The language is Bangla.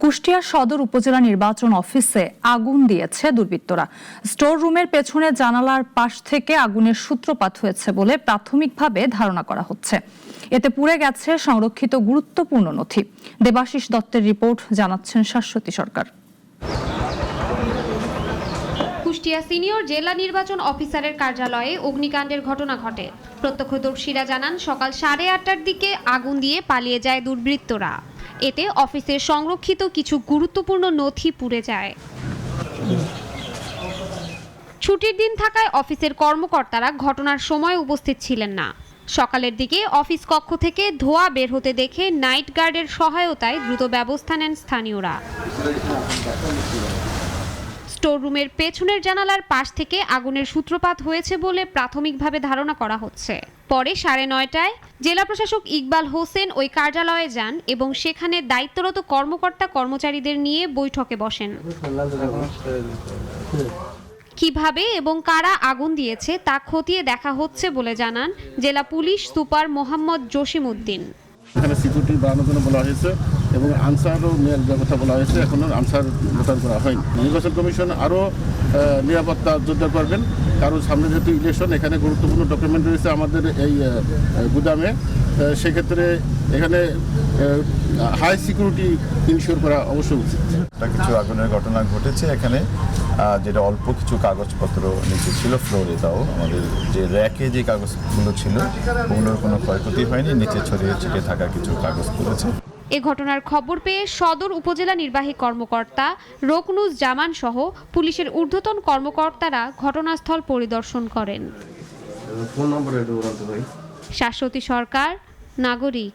কুষ্টিয়া সদর উপজেলা নির্বাচন অফিসে আগুন দিয়েছে দুর্বৃত্তরা। স্টোর রুমের পেছনে জানালার পাশ থেকে আগুনের সূত্রপাত হয়েছে বলে প্রাথমিকভাবে ধারণা করা হচ্ছে। এতে পুড়ে গেছে সংরক্ষিত গুরুত্বপূর্ণ নথি। দেবাশিস দত্তের রিপোর্ট, জানাচ্ছেন শাশ্বতী সরকার। কুষ্টিয়া সিনিয়র জেলা নির্বাচন অফিসারের কার্যালয়ে অগ্নিকাণ্ডের ঘটনা ঘটে। প্রত্যক্ষদর্শীরা জানান, সকাল 8:30টার দিকে আগুন দিয়ে পালিয়ে যায় দুর্বৃত্তরা। এতে অফিসের সংরক্ষিত কিছু গুরুত্বপূর্ণ নথি পুড়ে যায়। ছুটির দিন থাকায় অফিসের কর্মকর্তারা ঘটনার সময় উপস্থিত ছিলেন না। সকালের দিকে অফিস কক্ষ থেকে ধোঁয়া বের হতে দেখে নাইট গার্ডের সহায়তায় দ্রুত ব্যবস্থা নেন স্থানীয়রা। স্টোর রুমের পেছনের জানালার পাশ থেকে আগুনের সূত্রপাত হয়েছে বলে প্রাথমিকভাবে ধারণা করা হচ্ছে। পরে 9:30টায় জেলা প্রশাসক ইকবাল হোসেন ওই কার্যালয়ে যান এবং সেখানে দায়িত্বরত কর্মকর্তা কর্মচারীদের নিয়ে বৈঠকে বসেন। কিভাবে এবং কারা আগুন দিয়েছে তা খতিয়ে দেখা হচ্ছে বলে জানান জেলা পুলিশ সুপার মোহাম্মদ জসিম উদ্দিন। এখানে সিকিউরিটি বাড়ানোর জন্য বলা হয়েছে এবং আনসারও নেওয়ার কথা বলা হয়েছে। এখনো আনসার মোতায়েন করা হয়নি। নির্বাচন কমিশন আরও নিরাপত্তা জোরদার করবেন, কারণ সামনে যেহেতু ইলেকশন, এখানে গুরুত্বপূর্ণ ডকুমেন্ট রয়েছে আমাদের এই গুদামে। সেক্ষেত্রে এখানে হাই সিকিউরিটি ইনশিওর করা অবশ্যই উচিত। কিছু আগুনের ঘটনা ঘটেছে এখানে, যেটা অল্প কিছু কাগজপত্র নিচে ছিল ফ্লোরে। তাও আমাদের যে র্যাকে যে কাগজগুলো ছিল ওগুলোর কোনো ক্ষয়ক্ষতি হয়নি, নিচে ছড়িয়ে ছিটিয়ে থাকা কিছু কাগজ পড়েছে। এ ঘটনার খবর পেয়ে সদর উপজেলা নির্বাহী কর্মকর্তা রোকনুজ জামান সহ পুলিশের ঊর্ধ্বতন কর্মকর্তারা ঘটনাস্থল পরিদর্শন করেন। শাশ্বতী সরকার, নাগরিক।